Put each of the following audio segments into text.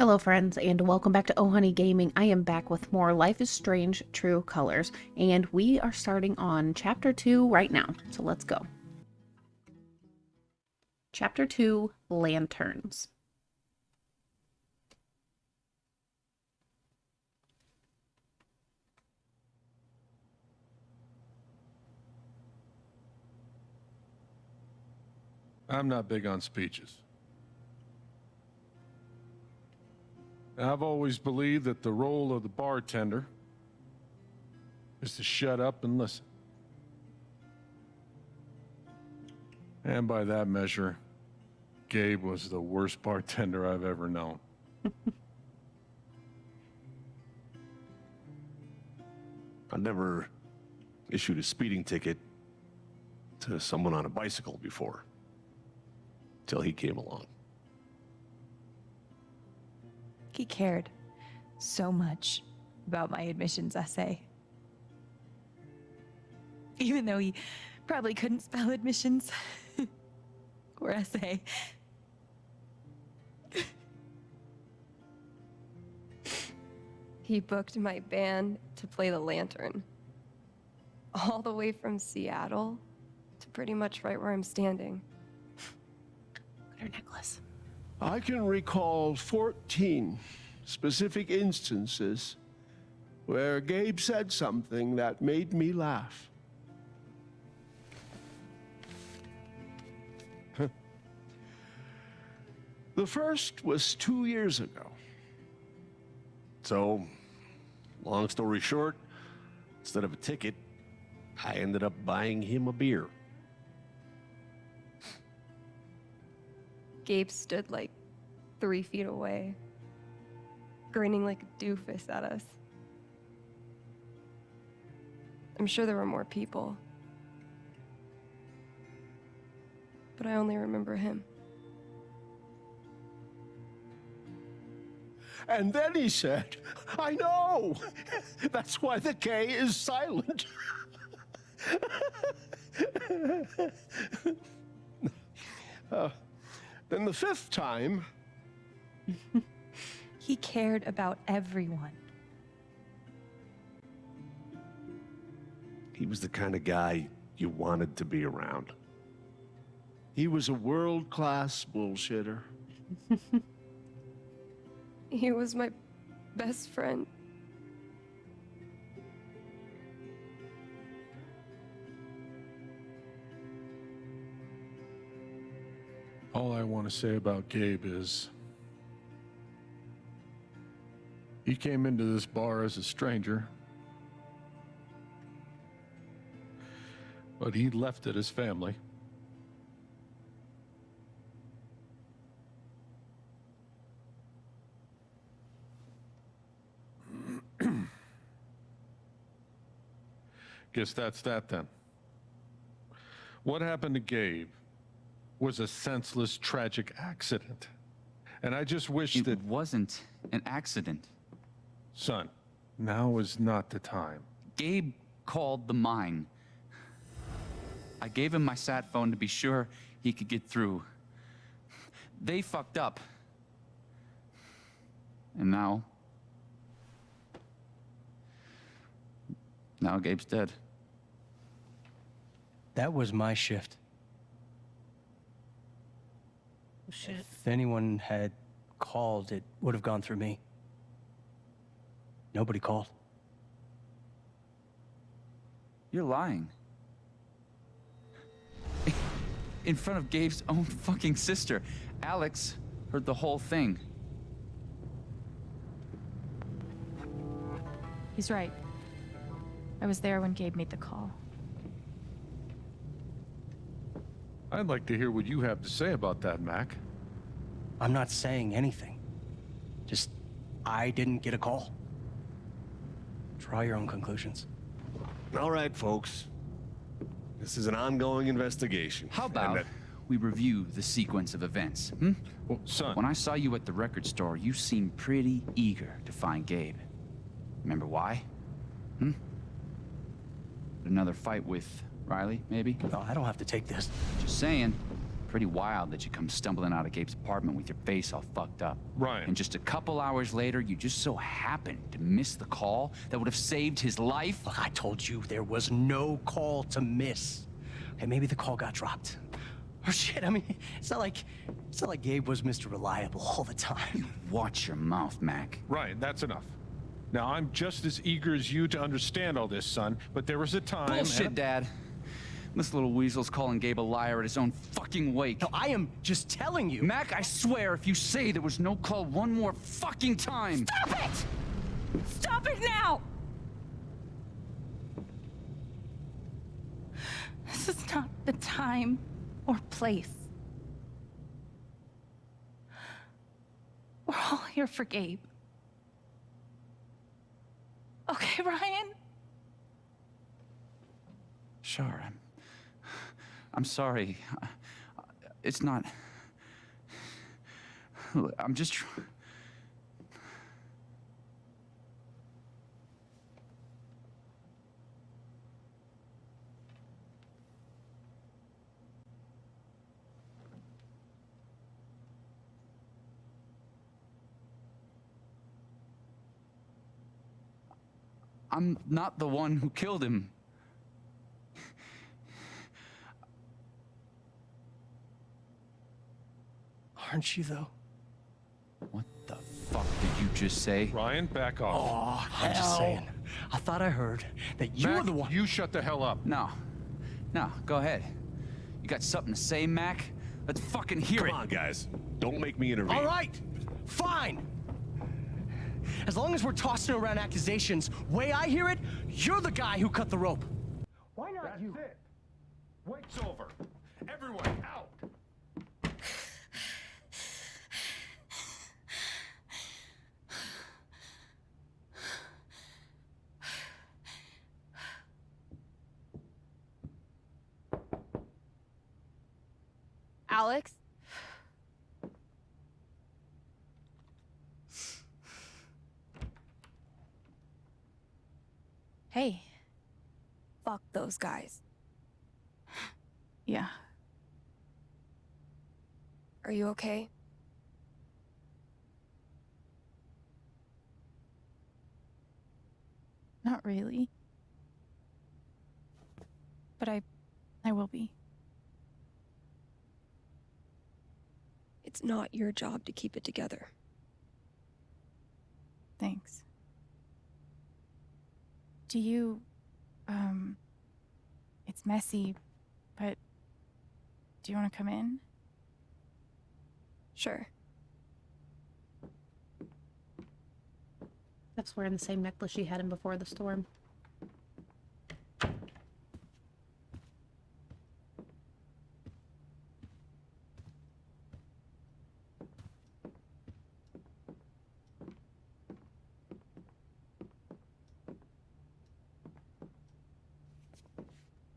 Hello friends, and welcome back to Oh Honey Gaming. I am back with more Life is Strange True Colors, and we are starting on Chapter 2 right now, so let's go. Chapter 2, Lanterns. I'm not big on speeches. I've always believed that the role of the bartender is to shut up and listen. And by that measure, Gabe was the worst bartender I've ever known. I never issued a speeding ticket to someone on a bicycle before, till he came along. He cared so much about my admissions essay. Even though he probably couldn't spell admissions or essay. He booked my band to play the lantern. All the way from Seattle to pretty much right where I'm standing. Look at her necklace. I can recall 14 specific instances where Gabe said something that made me laugh. The first was 2 years ago. So, long story short, instead of a ticket, I ended up buying him a beer. Gabe stood like 3 feet away, grinning like a doofus at us. I'm sure there were more people, but I only remember him. And then he said, I know! That's why the K is silent. Then the fifth time... He cared about everyone. He was the kind of guy you wanted to be around. He was a world-class bullshitter. He was my best friend. All I want to say about Gabe is he came into this bar as a stranger, but he left it as family. Guess that's that then. What happened to Gabe was a senseless, tragic accident. And I just wish that... It wasn't an accident. Son, now is not the time. Gabe called the mine. I gave him my sat phone to be sure he could get through. They fucked up. And now Gabe's dead. That was my shift. Oh, shit. If anyone had called, it would have gone through me. Nobody called. You're lying. In front of Gabe's own fucking sister. Alex heard the whole thing. He's right. I was there when Gabe made the call. I'd like to hear what you have to say about that, Mac. I'm not saying anything. Just, I didn't get a call. Draw your own conclusions. All right, folks. This is an ongoing investigation. How about we review the sequence of events, hmm? Well, son... When I saw you at the record store, you seemed pretty eager to find Gabe. Remember why? Another fight with Riley, maybe? No, I don't have to take this. Just saying. Pretty wild that you come stumbling out of Gabe's apartment with your face all fucked up. Ryan. And just a couple hours later, you just so happened to miss the call that would have saved his life. Look, I told you there was no call to miss. Okay, maybe the call got dropped. Or shit, I mean, it's not like Gabe was Mr. Reliable all the time. Watch your mouth, Mac. Ryan, that's enough. Now, I'm just as eager as you to understand all this, son, but there was a time... Bullshit, Dad. This little weasel's calling Gabe a liar at his own fucking wake. No, I am just telling you. Mac, I swear, if you say there was no call one more fucking time... Stop it! Stop it now! This is not the time or place. We're all here for Gabe. Okay, Ryan? Sure, I'm sorry. It's not... I'm just... I'm not the one who killed him. Aren't you, though? What the fuck did you just say? Ryan, back off. Oh, I'm just saying. I thought I heard that you were Mac, the one. you shut the hell up. No, go ahead. You got something to say, Mac? Let's fucking hear it. Come on, guys. Don't make me intervene. All right, fine. As long as we're tossing around accusations, way I hear it, you're the guy who cut the rope. Why not That's you? it. Wait's over. Everyone, out. Alex? Hey. Fuck those guys. Yeah. Are you okay? Not really. But I will be. It's not your job to keep it together. Thanks. Do you, it's messy, but do you want to come in? Sure. Steph's wearing the same necklace she had him before the storm.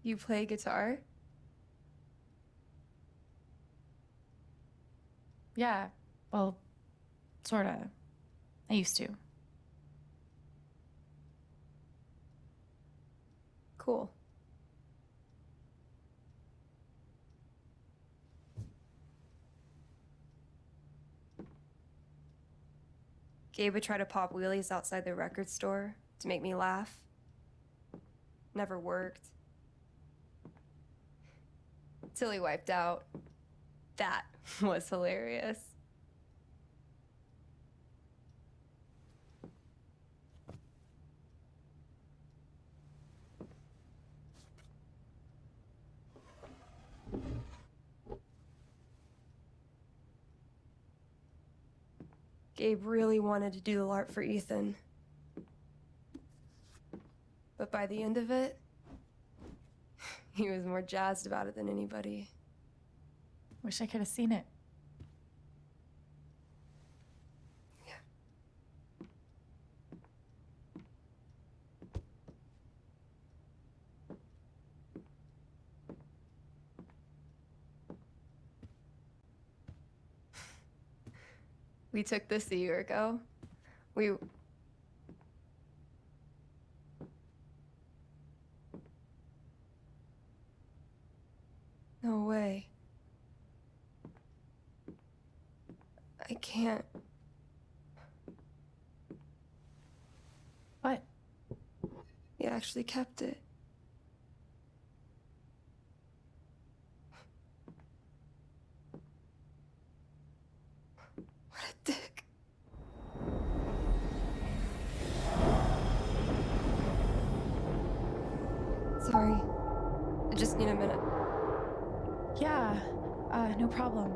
You play guitar? Yeah, well, sorta. I used to. Cool. Gabe would try to pop wheelies outside the record store to make me laugh. Never worked. Till he wiped out. That was hilarious. Gabe really wanted to do the LARP for Ethan. But by the end of it, he was more jazzed about it than anybody. Wish I could have seen it. Yeah. We took this a year ago. No way. I can't. What? He actually kept it. What a dick. Sorry. I just need a minute. Yeah, no problem.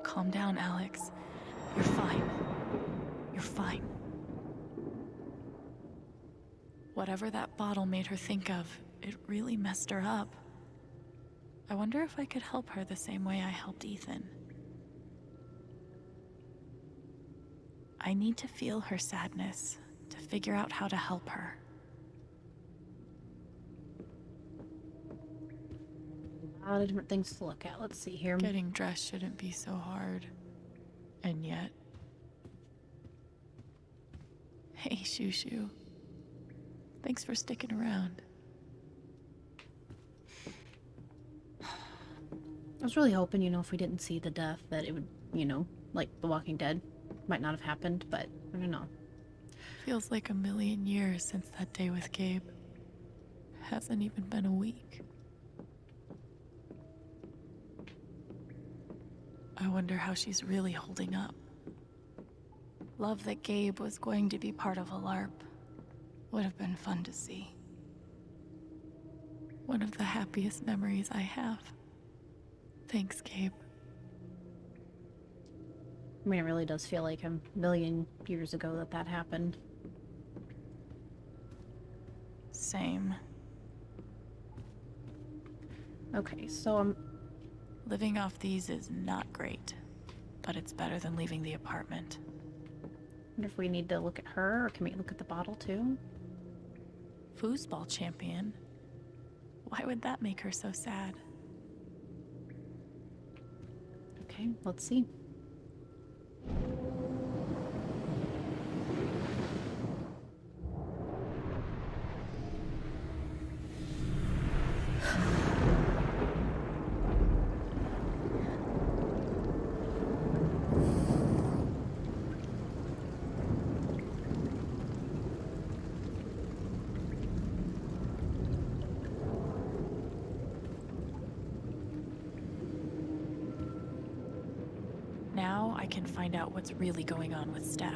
Calm down, Alex. You're fine. You're fine. Whatever that bottle made her think of, it really messed her up. I wonder if I could help her the same way I helped Ethan. I need to feel her sadness, to figure out how to help her. A lot of different things to look at. Let's see here. Getting dressed shouldn't be so hard. And yet... Hey, Shushu. Thanks for sticking around. I was really hoping, if we didn't see the death, that it would, like The Walking Dead, might not have happened, but I don't know. Feels like a million years since that day with Gabe. Hasn't even been a week. I wonder how she's really holding up. Love that Gabe was going to be part of a LARP. Would have been fun to see. One of the happiest memories I have. Thanks, Gabe. I mean, it really does feel like a million years ago that happened. Same. Okay, so I'm... Living off these is not great, but it's better than leaving the apartment. wonder if we need to look at her, or can we look at the bottle too? Foosball champion? Why would that make her so sad? Okay, let's see. Now I can find out what's really going on with Steph.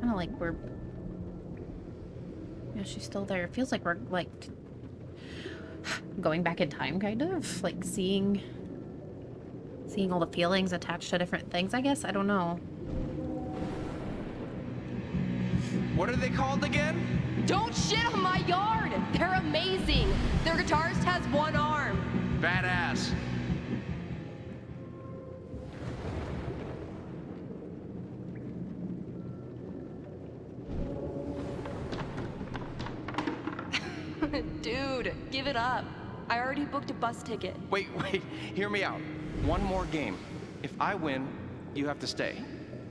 Kind of like we're... Yeah, she's still there. It feels like we're, like, going back in time, kind of. Like, seeing all the feelings attached to different things, I guess? I don't know. What are they called again? Don't shit on my yard! They're amazing! Their guitarist has one arm. Badass. Dude, give it up. I already booked a bus ticket. Wait, hear me out. One more game. If I win, you have to stay.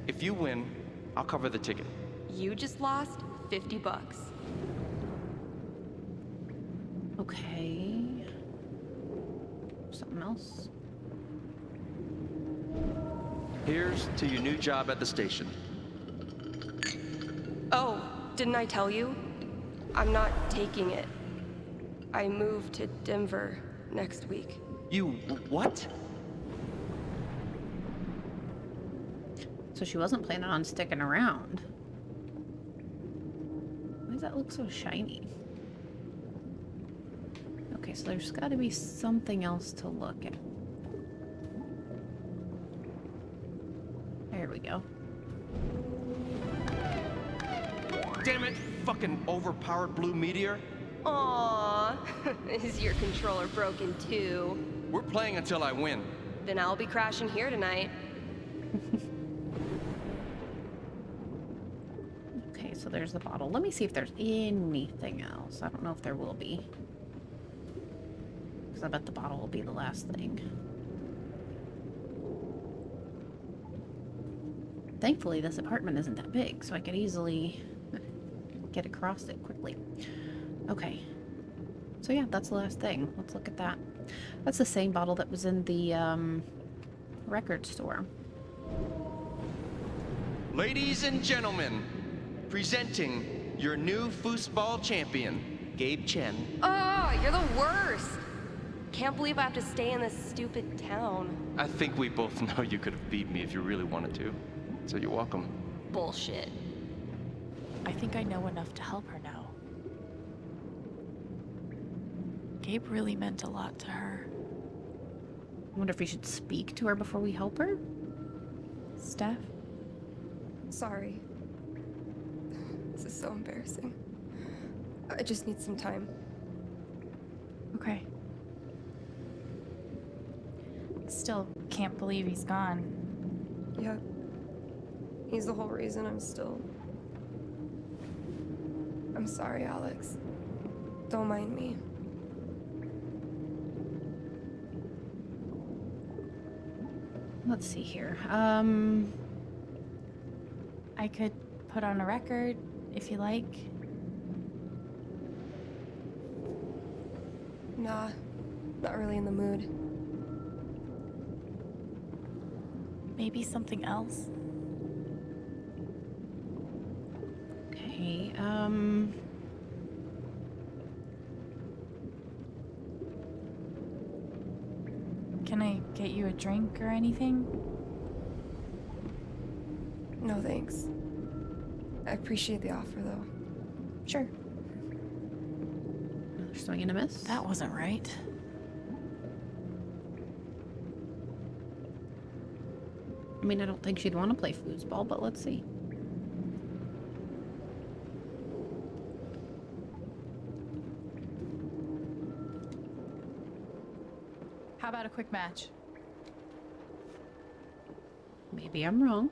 If you win, I'll cover the ticket. You just lost $50. Okay. Something else? Here's to your new job at the station. Oh, didn't I tell you? I'm not taking it. I move to Denver next week. You what? So she wasn't planning on sticking around. Why does that look so shiny? Okay, so there's got to be something else to look at. There we go. Damn it, fucking overpowered blue meteor. Aww, is your controller broken too? We're playing until I win. Then I'll be crashing here tonight. Okay, so there's the bottle. Let me see if there's anything else. I don't know if there will be. Because I bet the bottle will be the last thing. Thankfully, this apartment isn't that big, so I could easily get across it quickly. Okay. So yeah, that's the last thing. Let's look at that. That's the same bottle that was in the record store. Ladies and gentlemen, presenting your new Foosball champion, Gabe Chen. Oh, you're the worst. Can't believe I have to stay in this stupid town. I think we both know you could have beat me if you really wanted to. So you're welcome. Bullshit. I think I know enough to help her now. Gabe really meant a lot to her. I wonder if we should speak to her before we help her? Steph? Sorry. This is so embarrassing. I just need some time. Okay. Still can't believe he's gone. Yeah. He's the whole reason I'm still... I'm sorry, Alex. Don't mind me. Let's see here. I could put on a record if you like. Nah, not really in the mood. Maybe something else. Okay, Can I get you a drink or anything? No thanks. I appreciate the offer, though. Sure. another swing and a miss. That wasn't right. I mean, I don't think she'd want to play foosball, but let's see. How about a quick match? Maybe I'm wrong.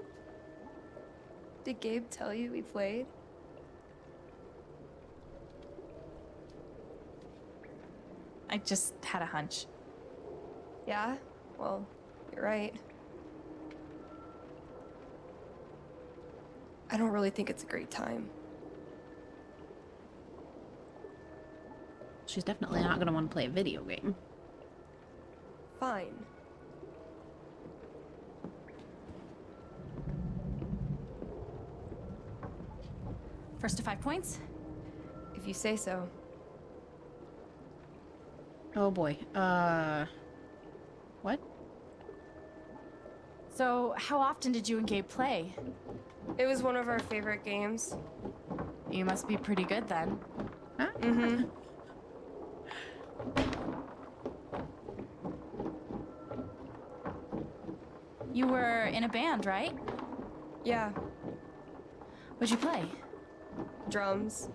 Did Gabe tell you we played? I just had a hunch. Yeah? Well, you're right. I don't really think it's a great time. She's definitely not going to want to play a video game. Fine. First to 5 points? If you say so. Oh boy. What? So, how often did you and Gabe play? It was one of our favorite games. You must be pretty good then. Huh? Mm-hmm. You were in a band, right? Yeah. What'd you play? Drums.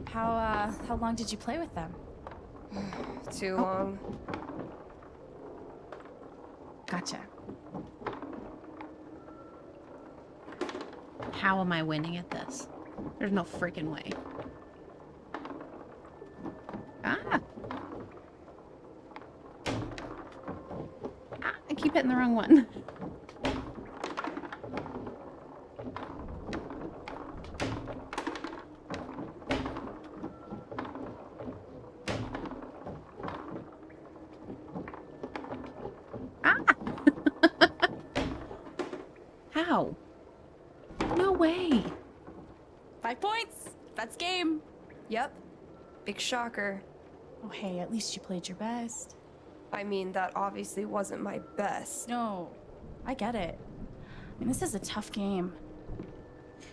How long did you play with them? Too long. Gotcha. How am I winning at this? There's no freaking way. Ah! Ah, I keep hitting the wrong one. How? No way. 5 points! That's game! Yep. Big shocker. Oh, hey, at least you played your best. I mean, that obviously wasn't my best. No, I get it. I mean, this is a tough game.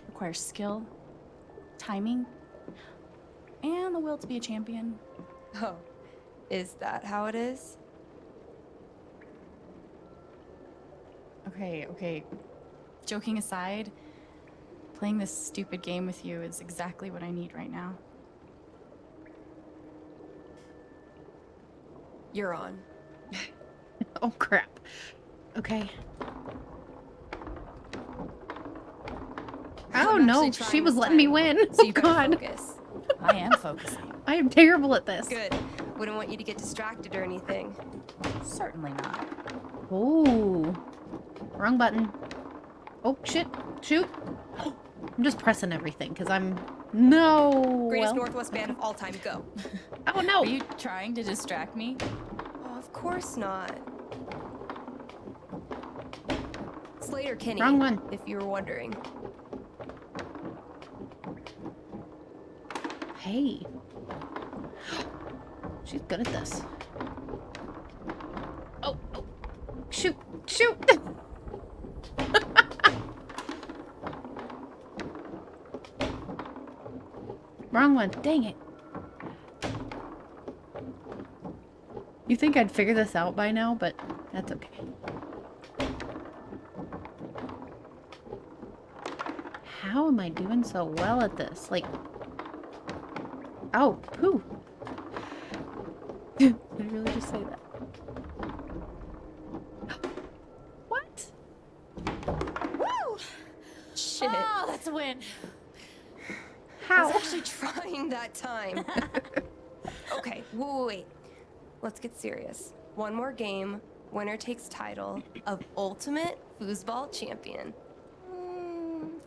Requires skill, timing, and the will to be a champion. Oh, is that how it is? Okay. Joking aside, playing this stupid game with you is exactly what I need right now. You're on. Oh crap. Okay. Oh I'm no, actually trying she was this letting me time, win. So Oh you better god. focus. I am focusing. I am terrible at this. Good. Wouldn't want you to get distracted or anything. Certainly not. Ooh. Wrong button. Oh shit. Shoot. I'm just pressing everything because I'm... No! Greatest well, Northwest band of all time, go. Oh, no! Are you trying to distract me? Oh, of course not. Slater Kinney. Wrong one. If you were wondering. Hey. She's good at this. Oh, oh. Shoot! Shoot! Wrong one. Dang it. You think I'd figure this out by now, but that's okay. How am I doing so well at this? Like... Oh, poo. Did I really just say that? What? Woo! Shit. Oh, that's a win. I How? was actually trying that time. Okay, wait. Let's get serious. One more game. Winner takes title of Ultimate Foosball Champion.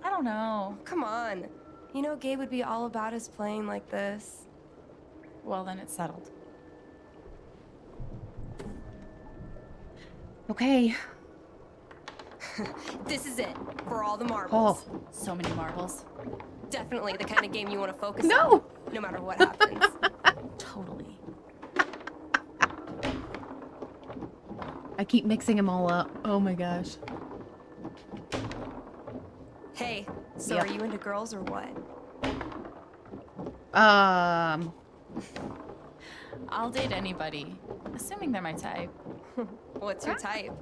I don't know. Come on. You know Gabe would be all about us playing like this. Well, then it's settled. Okay. This is it. For all the marbles. Oh. So many marbles. Definitely the kind of game you want to focus No! on. No matter what happens. Totally. I keep mixing them all up. Oh my gosh. Hey, so Yep. are you into girls or what? I'll date anybody, assuming they're my type. What's your type?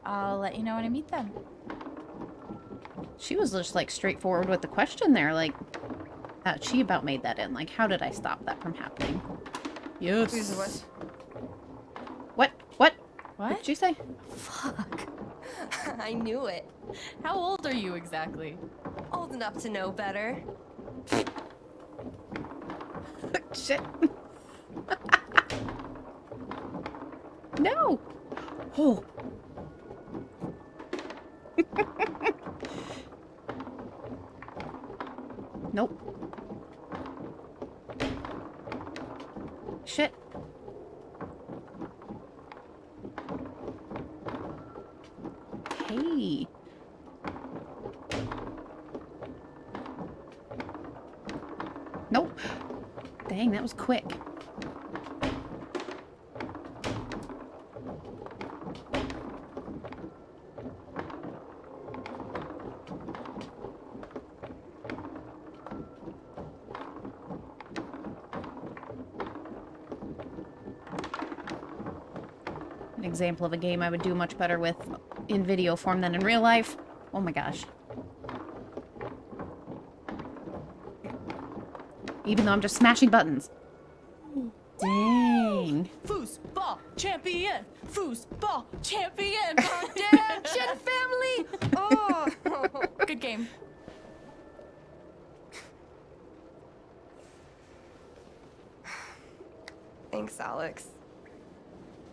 I'll let you know when I meet them. She was just like straightforward with the question there. Like, she about made that in. Like, how did I stop that from happening? Yes. Who's what? What? What? What? What did you say? Fuck. I knew it. How old are you exactly? Old enough to know better. Shit. No. Oh. Nope. Shit. Hey. Nope. Dang, that was quick. An example of a game I would do much better with in video form than in real life. Oh my gosh. Even though I'm just smashing buttons. Dang. Foosball champion! Foosball champion! Goddamn Chen family! Oh! Good game. Thanks, Alex.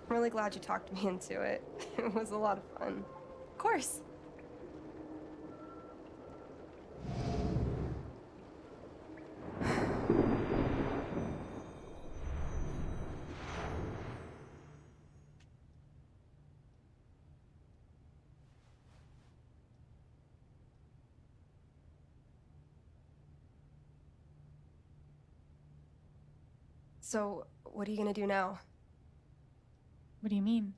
I'm really glad you talked me into it. It was a lot of fun. Of course. So, what are you gonna do now? What do you mean?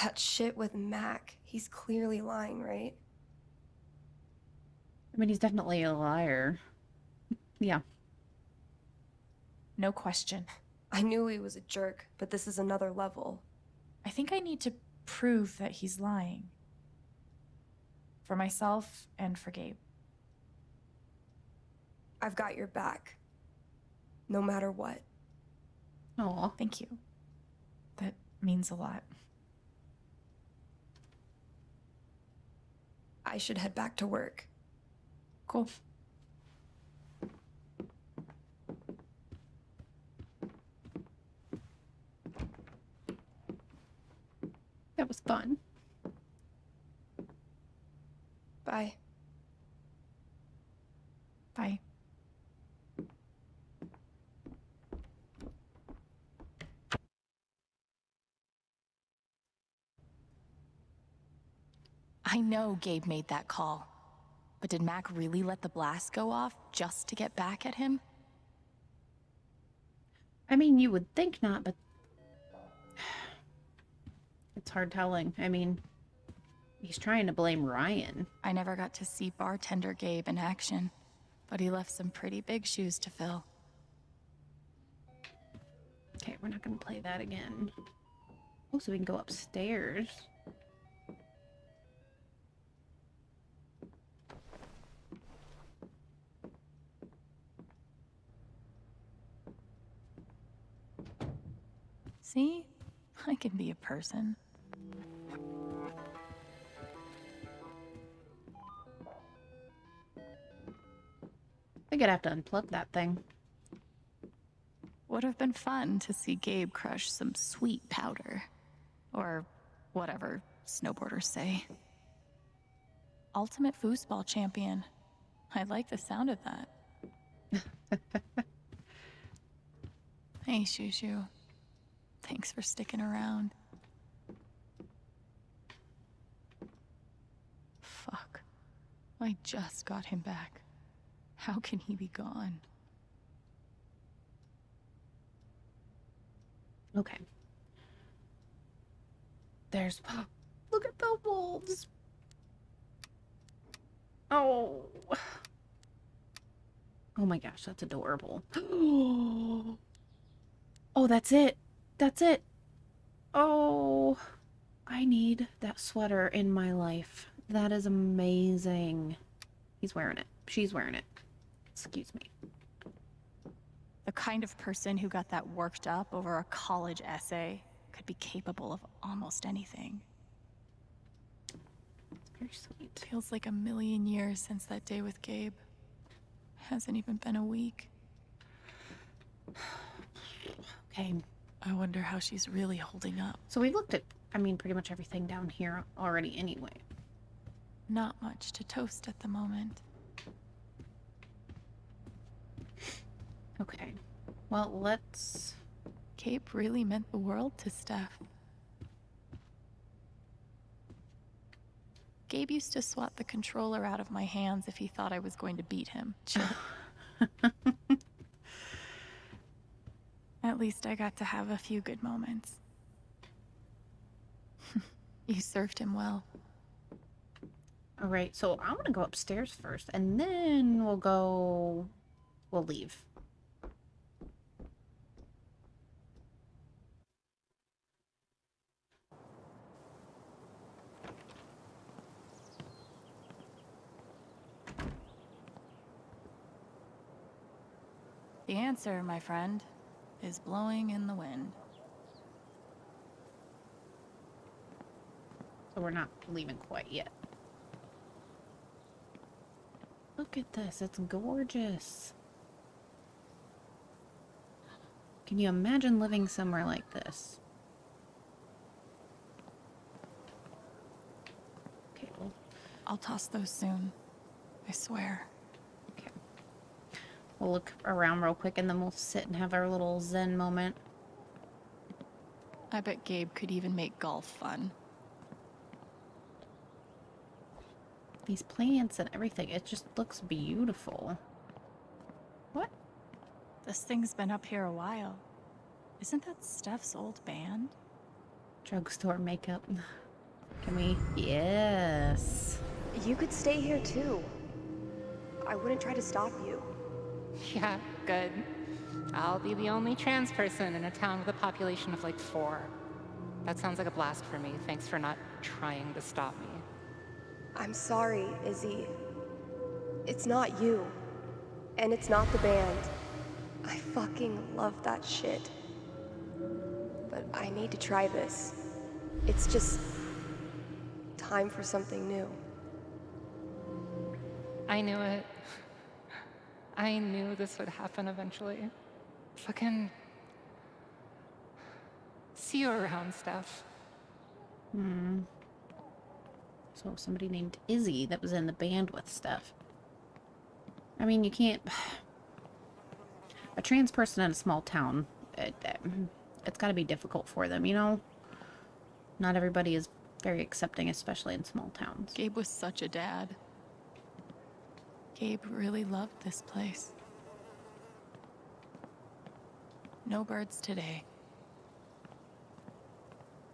That shit with Mac. He's clearly lying, right? I mean, he's definitely a liar. Yeah. No question. I knew he was a jerk, but this is another level. I think I need to prove that he's lying. For myself and for Gabe. I've got your back. No matter what. Aw. Thank you. That means a lot. I should head back to work. Cool. That was fun. Bye. I know Gabe made that call. But did Mac really let the blast go off just to get back at him? I mean, you would think not, but it's hard telling. I mean, he's trying to blame Ryan. I never got to see bartender Gabe in action, but he left some pretty big shoes to fill. Okay, we're not going to play that again. Oh, so we can go upstairs. See? I can be a person. I think I'd have to unplug that thing. Would have been fun to see Gabe crush some sweet powder. Or whatever snowboarders say. Ultimate foosball champion. I like the sound of that. Hey, Shushu. Thanks for sticking around. Fuck. I just got him back. How can he be gone? Okay. There's... Look at the wolves! Oh. Oh my gosh, that's adorable. Oh, that's it. That's it. Oh, I need that sweater in my life. That is amazing. He's wearing it. She's wearing it. Excuse me. The kind of person who got that worked up over a college essay could be capable of almost anything. It's very sweet. Feels like a million years since that day with Gabe. Hasn't even been a week. Okay. I wonder how she's really holding up. So we've looked at, I mean, pretty much everything down here already anyway. Not much to toast at the moment. Okay. Well, let's... Gabe really meant the world to Steph. Gabe used to swat the controller out of my hands if he thought I was going to beat him. At least I got to have a few good moments. You served him well. All right, so I want to go upstairs first, and then we'll leave. The answer, my friend, is blowing in the wind. So we're not leaving quite yet. Look at this, it's gorgeous. Can you imagine living somewhere like this? Okay, well, I'll toss those soon. I swear. okay. We'll look around real quick and then we'll sit and have our little zen moment. I bet Gabe could even make golf fun. These plants and everything, it just looks beautiful. What? This thing's been up here a while. Isn't that Steph's old band? Drugstore makeup. Can we? Yes. You could stay here too. I wouldn't try to stop you. Yeah, good. I'll be the only trans person in a town with a population of like 4. That sounds like a blast for me. Thanks for not trying to stop me. I'm sorry, Izzy. It's not you. And it's not the band. I fucking love that shit. But I need to try this. It's just time for something new. I knew it. I knew this would happen eventually. Fucking... See you around, Steph. So somebody named Izzy that was in the band with Steph. I mean, you can't... A trans person in a small town, it's got to be difficult for them, you know? Not everybody is Very accepting, especially in small towns. Gabe was such a dad. Gabe really loved this place. No birds today.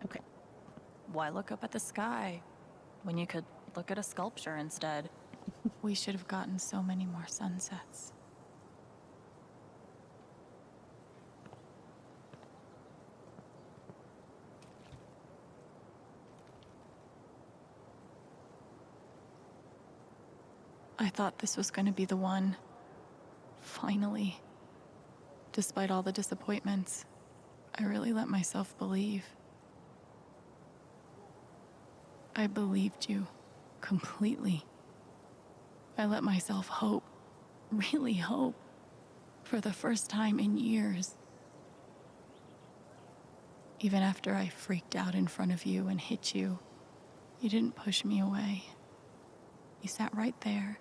Okay. Why look up at the sky when you could look at a sculpture instead? We should have gotten so many more sunsets. I thought this was going to be the one. Finally. Despite all the disappointments, I really let myself believe. I believed you completely. I let myself hope, really hope, for the first time in years. Even after I freaked out in front of you and hit you, you didn't push me away. You sat right there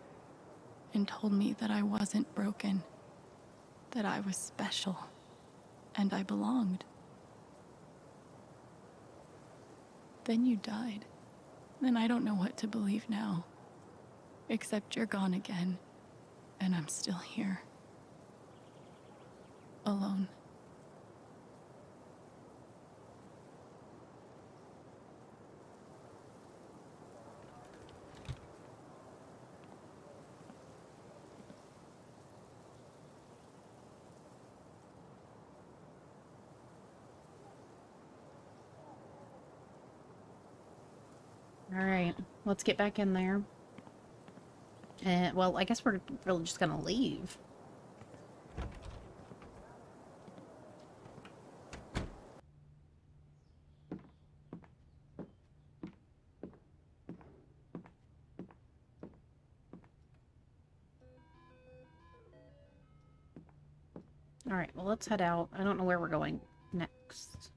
and told me that I wasn't broken, that I was special, and I belonged. Then you died. And I don't know what to believe now. Except you're gone again, and I'm still here. Alone. All right, let's get back in there. Well, I guess we're really just gonna leave. All right, well, let's head out. I don't know where we're going next.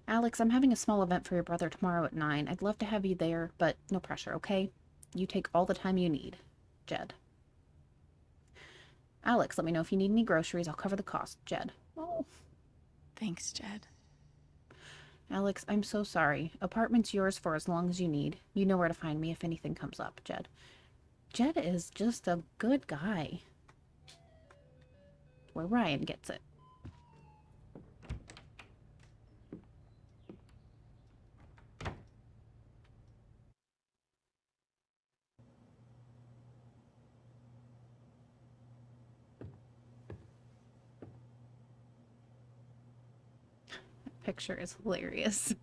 Alex, I'm having a small event for your brother tomorrow at 9. I'd love to have you there, but no pressure, okay? You take all the time you need. Jed. Alex, let me know if you need any groceries. I'll cover the cost. Jed. Oh. Thanks, Jed. Alex, I'm so sorry. Apartment's yours for as long as you need. You know where to find me if anything comes up, Jed. Jed is just a good guy. Where Ryan gets it. That picture is hilarious.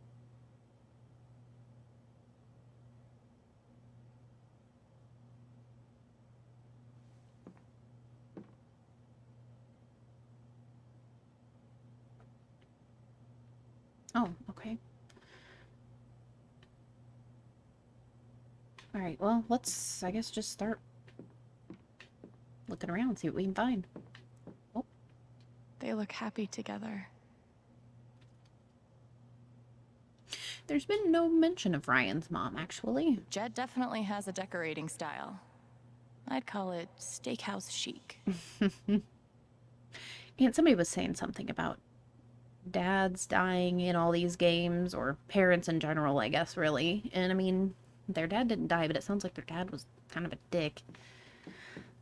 Oh, okay. All right, well, let's, I guess, just start looking around, see what we can find. Oh. They look happy together. There's been no mention of Ryan's mom, actually. Jed definitely has a decorating style. I'd call it steakhouse chic. And somebody was saying something about dads dying in all these games, or parents in general, I guess, really. And I mean, their dad didn't die, but it sounds like their dad was kind of a dick.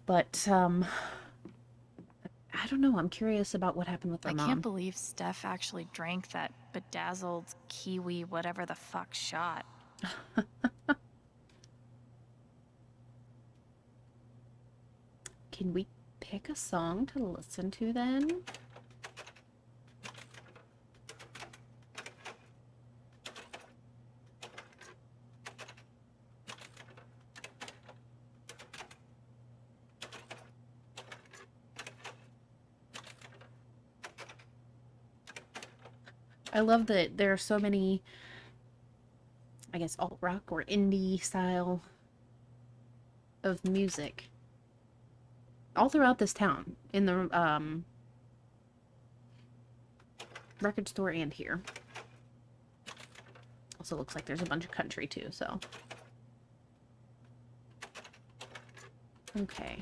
But, I don't know. I'm curious about what happened with their mom. I can't believe Steph actually drank that bedazzled kiwi whatever the fuck shot. Can we pick a song to listen to then? I love that there are so many, I guess, alt-rock or indie style of music all throughout this town, in the record store and here. Also looks like there's a bunch of country too, so. Okay.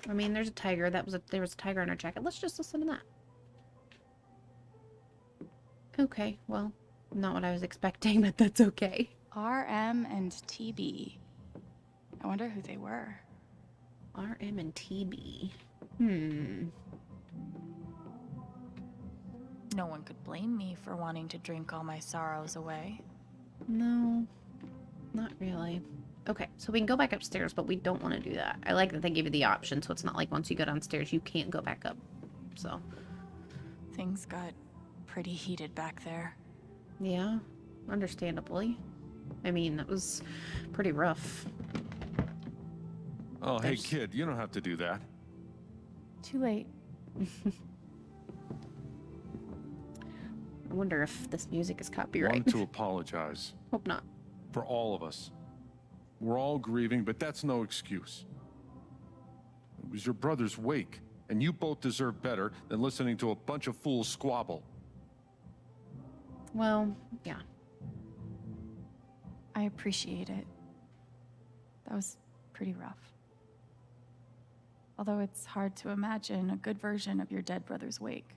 I mean, there's a tiger. There was a tiger in her jacket. Let's just listen to that. Okay, well, not what I was expecting, but that's okay. RM and TB. I wonder who they were. RM and TB. No one could blame me for wanting to drink all my sorrows away. No, not really. Okay, so we can go back upstairs, but we don't want to do that. I like that they gave you the option, so it's not like once you go downstairs, you can't go back up. So. Things got pretty heated back there. Yeah, understandably. I mean, that was pretty rough. Oh, hey, kid, you don't have to do that. Too late. I wonder if this music is I copyright. wanted to apologize. Hope not. For all of us. We're all grieving, but that's no excuse. It was your brother's wake, and you both deserve better than listening to a bunch of fools squabble. Well, yeah. I appreciate it. That was pretty rough. Although it's hard to imagine a good version of your dead brother's wake.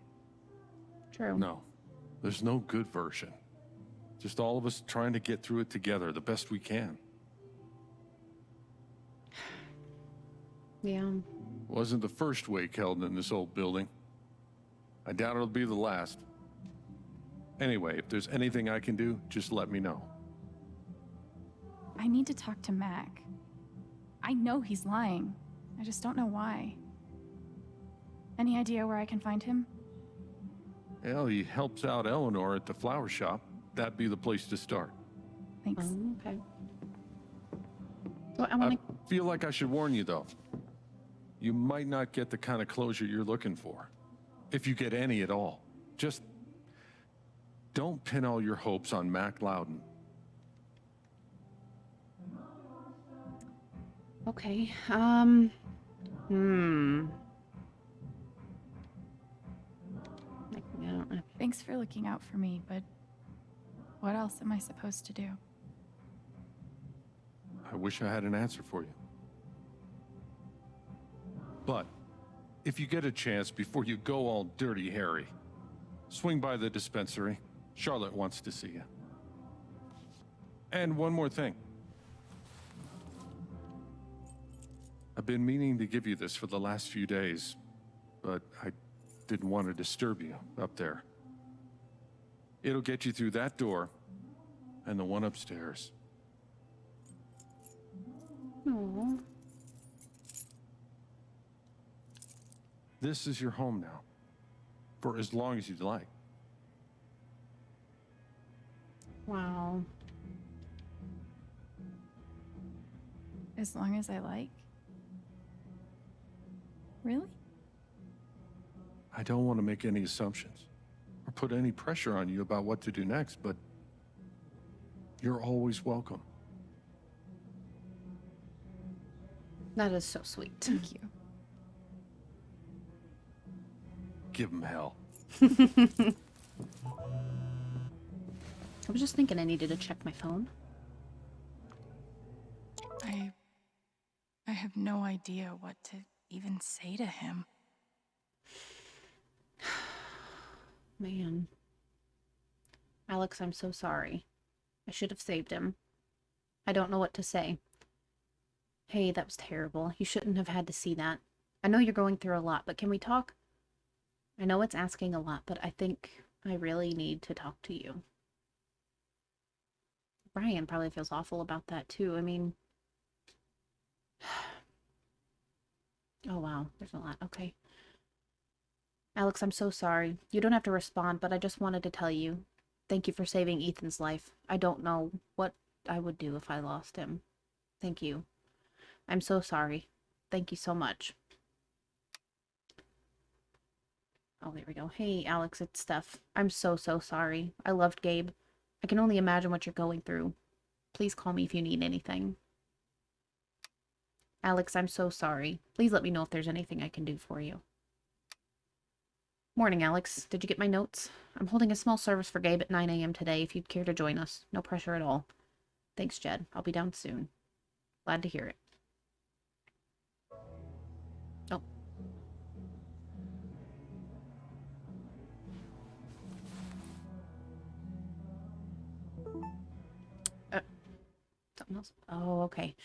True. No, there's no good version. Just all of us trying to get through it together the best we can. Yeah. Wasn't the first wake held in this old building. I doubt it'll be the last. Anyway, if there's anything I can do, just let me know. I need to talk to Mac. I know he's lying. I just don't know why. Any idea where I can find him? Well, he helps out Eleanor at the flower shop. That'd be the place to start. Thanks. Okay. Well, I feel like I should warn you, though. You might not get the kind of closure you're looking for. If you get any at all. Just don't pin all your hopes on Mac Loudon. Okay. Thanks for looking out for me, but what else am I supposed to do? I wish I had an answer for you. But if you get a chance before you go all dirty Harry, swing by the dispensary. Charlotte wants to see you. And one more thing. I've been meaning to give you this for the last few days, but I didn't want to disturb you up there. It'll get you through that door and the one upstairs. Aww. This is your home now, for as long as you'd like. Wow. As long as I like? Really? I don't want to make any assumptions or put any pressure on you about what to do next, but you're always welcome. That is so sweet. Thank you. Give him hell. I was just thinking I needed to check my phone. I have no idea what to even say to him. Man. Alex, I'm so sorry. I should have saved him. I don't know what to say. Hey, that was terrible. You shouldn't have had to see that. I know you're going through a lot, but can we talk? I know it's asking a lot, but I think I really need to talk to you. Brian probably feels awful about that too. I mean... Oh wow, there's a lot. Okay. Alex, I'm so sorry. You don't have to respond, but I just wanted to tell you. Thank you for saving Ethan's life. I don't know what I would do if I lost him. Thank you. I'm so sorry. Thank you so much. Oh, there we go. Hey, Alex, it's Steph. I'm so sorry. I loved Gabe. I can only imagine what you're going through. Please call me if you need anything. Alex, I'm so sorry. Please let me know if there's anything I can do for you. Morning, Alex. Did you get my notes? I'm holding a small service for Gabe at 9 a.m. today if you'd care to join us. No pressure at all. Thanks, Jed. I'll be down soon. Glad to hear it. Oh, Something else. Oh, okay.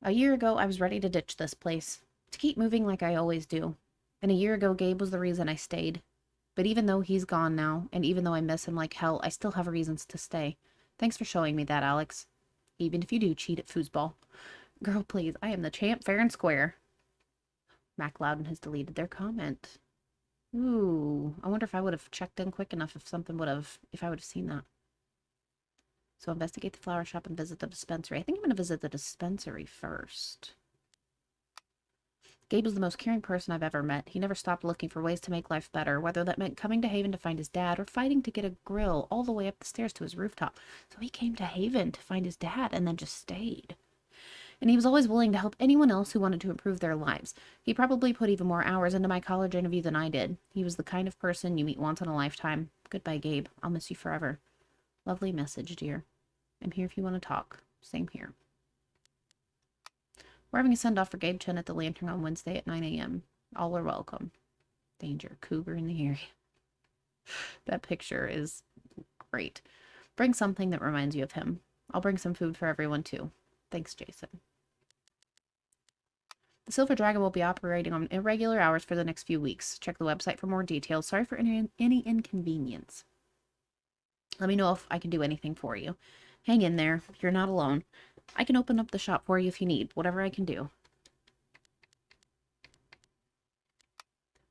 A year ago, I was ready to ditch this place. To keep moving like I always do. And a year ago, Gabe was the reason I stayed. But even though he's gone now, and even though I miss him like hell, I still have reasons to stay. Thanks for showing me that, Alex. Even if you do cheat at foosball. Girl, please, I am the champ fair and square. Mac Loudon has deleted their comment. Ooh, I wonder if I would have checked in quick enough if I would have seen that. So investigate the flower shop and visit the dispensary. I think I'm going to visit the dispensary first. Gabe was the most caring person I've ever met. He never stopped looking for ways to make life better, whether that meant coming to Haven to find his dad or fighting to get a grill all the way up the stairs to his rooftop. So he came to Haven to find his dad and then just stayed. And he was always willing to help anyone else who wanted to improve their lives. He probably put even more hours into my college interview than I did. He was the kind of person you meet once in a lifetime. Goodbye, Gabe. I'll miss you forever. Lovely message, dear. I'm here if you want to talk. Same here. We're having a send-off for Gabe Chen at the Lantern on Wednesday at 9 a.m. All are welcome. Danger. Cougar in the area. That picture is great. Bring something that reminds you of him. I'll bring some food for everyone, too. Thanks, Jason. The Silver Dragon will be operating on irregular hours for the next few weeks. Check the website for more details. Sorry for any inconvenience. Let me know if I can do anything for you. Hang in there. You're not alone. I can open up the shop for you if you need. Whatever I can do.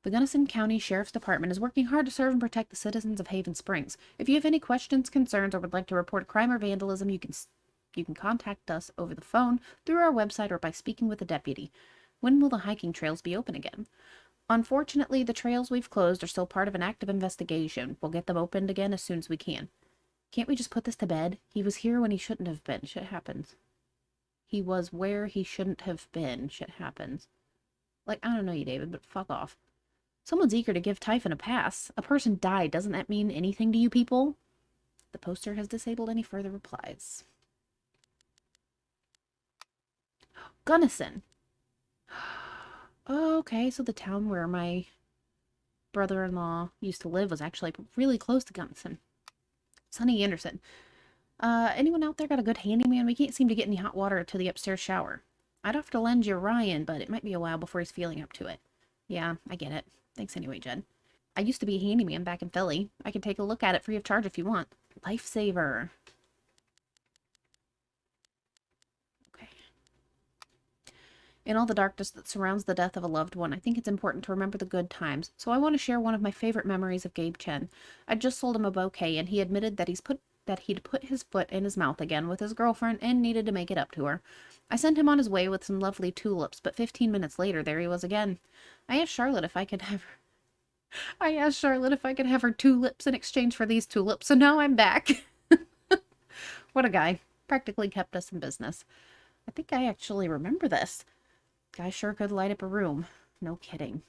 The Gunnison County Sheriff's Department is working hard to serve and protect the citizens of Haven Springs. If you have any questions, concerns, or would like to report crime or vandalism, you can contact us over the phone, through our website, or by speaking with a deputy. When will the hiking trails be open again? Unfortunately, the trails we've closed are still part of an active investigation. We'll get them opened again as soon as we can. Can't we just put this to bed? He was here when he shouldn't have been. Shit happens. He was where he shouldn't have been. Shit happens. Like, I don't know you, David, but fuck off. Someone's eager to give Typhon a pass. A person died. Doesn't that mean anything to you people? The poster has disabled any further replies. Gunnison. Okay, so the town where my brother-in-law used to live was actually really close to Gunnison. Sonny Anderson. Anyone out there got a good handyman? We can't seem to get any hot water to the upstairs shower. I'd have to lend you Ryan, but it might be a while before he's feeling up to it. Yeah, I get it. Thanks anyway, Jen. I used to be a handyman back in Philly. I can take a look at it free of charge if you want. Lifesaver. Okay. In all the darkness that surrounds the death of a loved one, I think it's important to remember the good times, so I want to share one of my favorite memories of Gabe Chen. I just sold him a bouquet, and he admitted that he'd put his foot in his mouth again with his girlfriend and needed to make it up to her. I sent him on his way with some lovely tulips, but 15 minutes later, there he was again. I asked Charlotte if I could have her tulips in exchange for these tulips, so now I'm back. What a guy. Practically kept us in business. I think I actually remember this. Guy sure could light up a room. No kidding.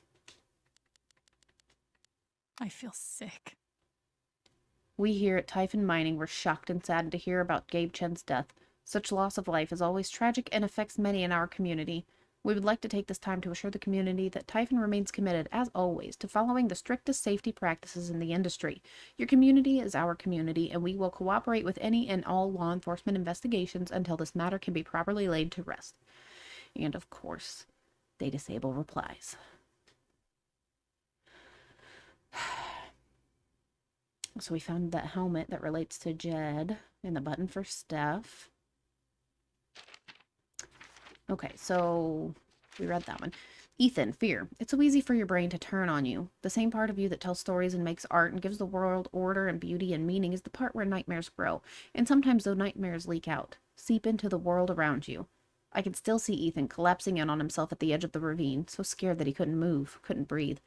I feel sick. We here at Typhon Mining were shocked and saddened to hear about Gabe Chen's death. Such loss of life is always tragic and affects many in our community. We would like to take this time to assure the community that Typhon remains committed, as always, to following the strictest safety practices in the industry. Your community is our community, and we will cooperate with any and all law enforcement investigations until this matter can be properly laid to rest. And, of course, they disable replies. So we found that helmet that relates to Jed and the button for Steph. Okay, so we read that one. Ethan, fear. It's so easy for your brain to turn on you. The same part of you that tells stories and makes art and gives the world order and beauty and meaning is the part where nightmares grow. And sometimes those nightmares leak out, seep into the world around you. I can still see Ethan collapsing in on himself at the edge of the ravine, so scared that he couldn't move, couldn't breathe.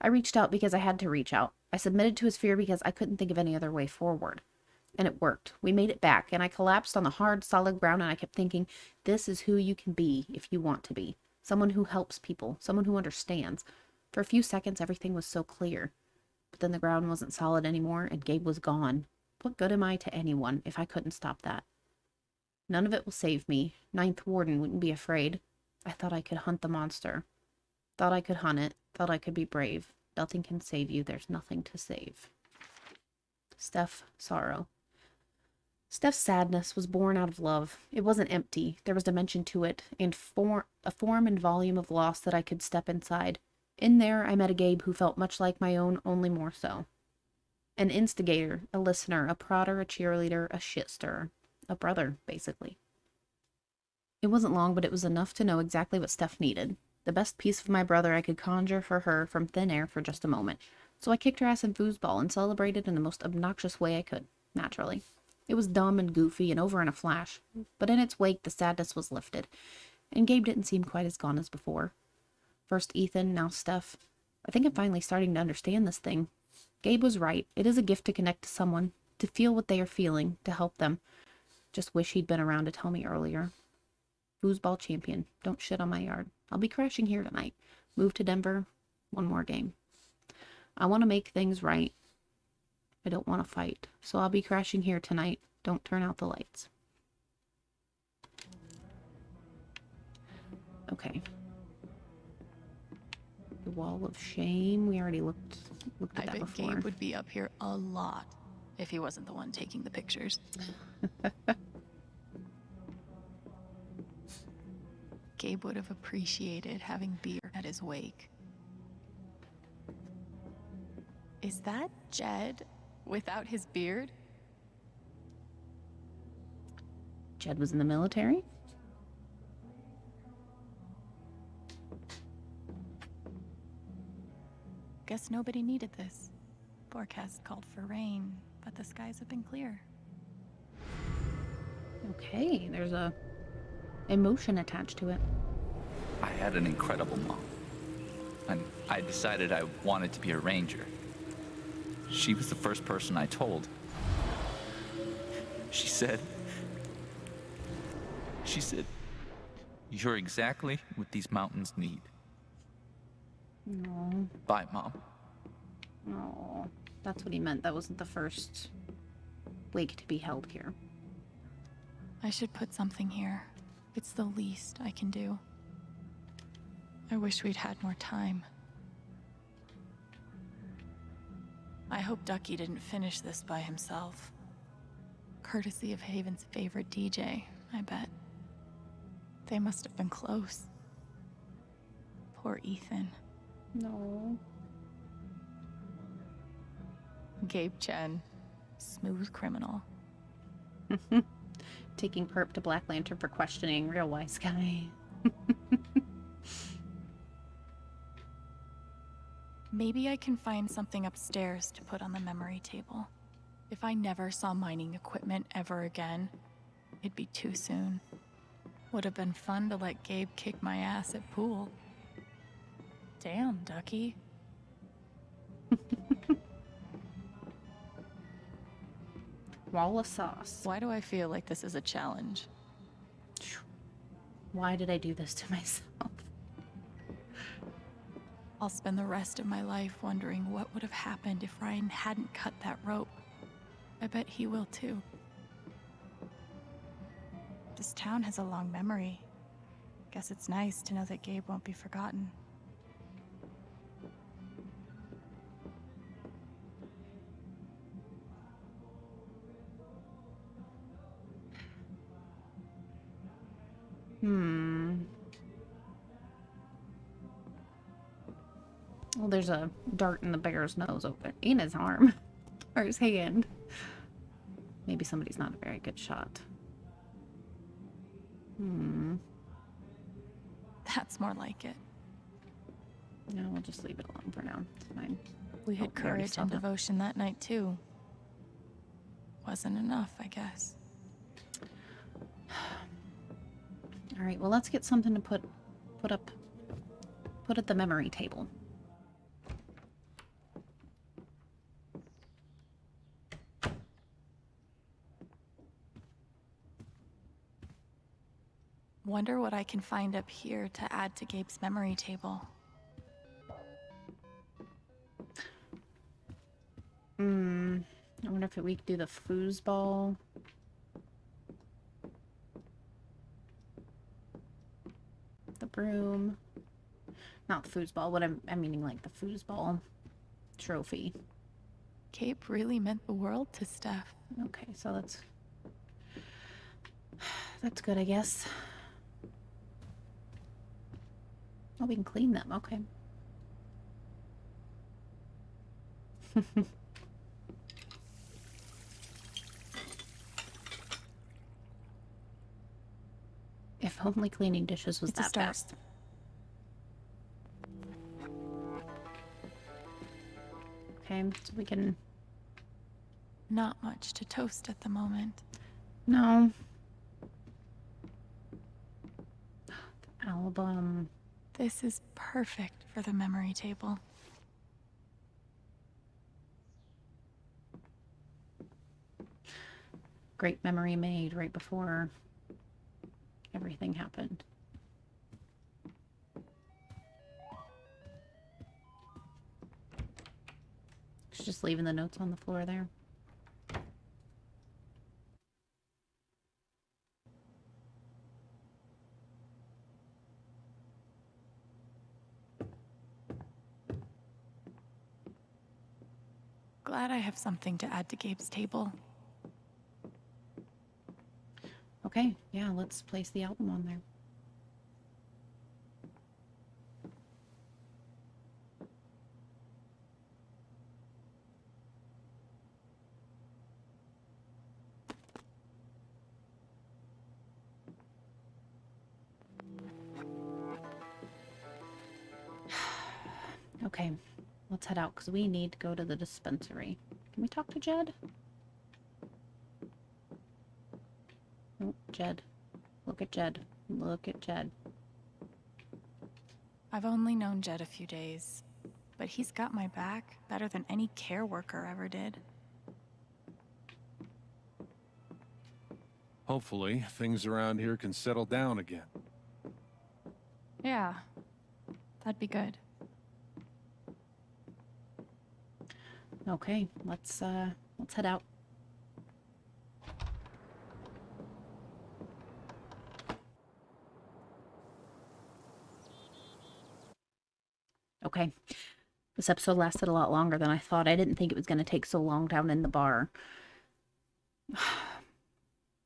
I reached out because I had to reach out. I submitted to his fear because I couldn't think of any other way forward. And it worked. We made it back, and I collapsed on the hard, solid ground, and I kept thinking, this is who you can be if you want to be. Someone who helps people, someone who understands. For a few seconds, everything was so clear. But then the ground wasn't solid anymore, and Gabe was gone. What good am I to anyone if I couldn't stop that? None of it will save me. Ninth Warden wouldn't be afraid. I thought I could hunt the monster. Thought I could hunt it. Thought I could be brave. Nothing can save you. There's nothing to save. Steph, sorrow. Steph's sadness was born out of love. It wasn't empty. There was dimension to it, and a form and volume of loss that I could step inside. In there, I met a Gabe who felt much like my own, only more so. An instigator, a listener, a prodder, a cheerleader, a shit stirrer. A brother, basically. It wasn't long, but it was enough to know exactly what Steph needed. The best piece of my brother I could conjure for her from thin air for just a moment. So I kicked her ass in foosball and celebrated in the most obnoxious way I could, naturally. It was dumb and goofy and over in a flash, but in its wake the sadness was lifted, and Gabe didn't seem quite as gone as before. First Ethan, now Steph. I think I'm finally starting to understand this thing. Gabe was right. It is a gift to connect to someone, to feel what they are feeling, to help them. Just wish he'd been around to tell me earlier. Foosball champion. Don't shit on my yard. I'll be crashing here tonight. Move to Denver. One more game. I want to make things right. I don't want to fight. So I'll be crashing here tonight. Don't turn out the lights. Okay. The wall of shame. We already looked at that before. Gabe would be up here a lot if he wasn't the one taking the pictures. Gabe would have appreciated having beer at his wake. Is that Jed without his beard? Jed was in the military? Guess nobody needed this. Forecast called for rain, but the skies have been clear. Okay, there's a emotion attached to it. I had an incredible mom, and I decided I wanted to be a ranger. She was the first person I told. She said, "You're exactly what these mountains need." No. Bye, Mom. Oh, that's what he meant. That wasn't the first wake to be held here. I should put something here. It's the least I can do. I wish we'd had more time. I hope Ducky didn't finish this by himself. Courtesy of Haven's favorite DJ, I bet. They must have been close. Poor Ethan. No. Gabe Chen, smooth criminal. Taking perp to Black Lantern for questioning, real wise guy. Maybe I can find something upstairs to put on the memory table. If I never saw mining equipment ever again, it'd be too soon. Would have been fun to let Gabe kick my ass at pool. Damn, Ducky. Wall of sauce. Why do I feel like this is a challenge? Why did I do this to myself? I'll spend the rest of my life wondering what would have happened if Ryan hadn't cut that rope. I bet he will too. This town has a long memory. Guess it's nice to know that Gabe won't be forgotten. Well, there's a dart in the bear's nose over there. In his arm. Or his hand. Maybe somebody's not a very good shot. That's more like it. No, we'll just leave it alone for now. It's fine. We had we already courage saw and that. devotion that night too. Wasn't enough, I guess. All right, well, let's get something to put at the memory table. Wonder what I can find up here to add to Gabe's memory table. I wonder if we could do the foosball. The broom. Not the foosball, what I'm meaning like the foosball trophy. Gabe really meant the world to Steph. Okay, so let's That's good, I guess. Oh, we can clean them. Okay. If only cleaning dishes was It's a that start. fast. Okay, so we can... Not much to toast at the moment. No. The album. This is perfect for the memory table. Great memory made right before everything happened. She's just leaving the notes on the floor there. Glad I have something to add to Gabe's table. Okay, yeah, let's place the album on there. Okay, let's head out because we need to go to the dispensary. Can we talk to Jed? Oh, Jed. Look at Jed. Look at Jed. I've only known Jed a few days, but he's got my back better than any care worker ever did. Hopefully, things around here can settle down again. Yeah, that'd be good. Okay, let's head out. Okay. This episode lasted a lot longer than I thought. I didn't think it was going to take so long down in the bar.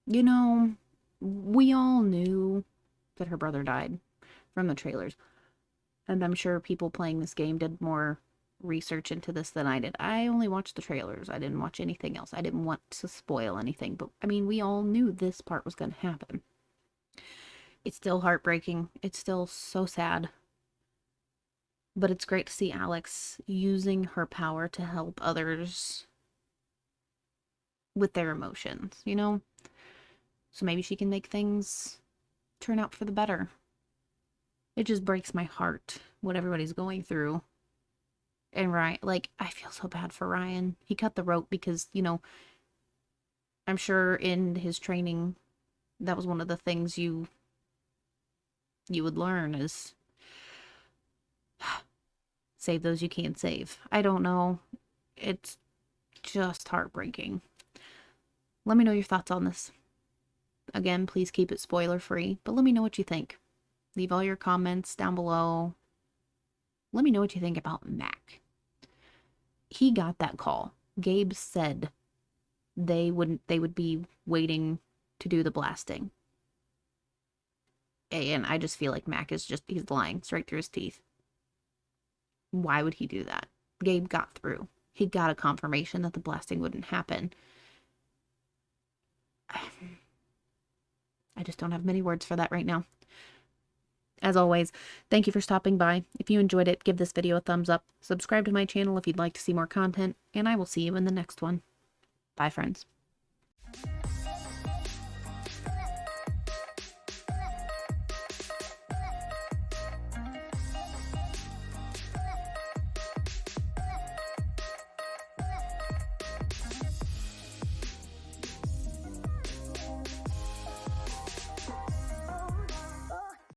You know, we all knew that her brother died from the trailers. And I'm sure people playing this game did more research into this than I did. I only watched the trailers. I didn't watch anything else. I didn't want to spoil anything. But, I mean, we all knew this part was going to happen. It's still heartbreaking. It's still so sad. But it's great to see Alex using her power to help others with their emotions, you know? So maybe she can make things turn out for the better. It just breaks my heart what everybody's going through. And Ryan, like, I feel so bad for Ryan. He cut the rope because, you know, I'm sure in his training, that was one of the things you would learn is save those you can't save. I don't know. It's just heartbreaking. Let me know your thoughts on this. Again, please keep it spoiler free, but let me know what you think. Leave all your comments down below. Let me know what you think about Mac. He got that call. Gabe said they would be waiting to do the blasting. And I just feel like Mac is he's lying straight through his teeth. Why would he do that? Gabe got through. He got a confirmation that the blasting wouldn't happen. I just don't have many words for that right now. As always, thank you for stopping by. If you enjoyed it, give this video a thumbs up. Subscribe to my channel if you'd like to see more content, and I will see you in the next one. Bye, friends.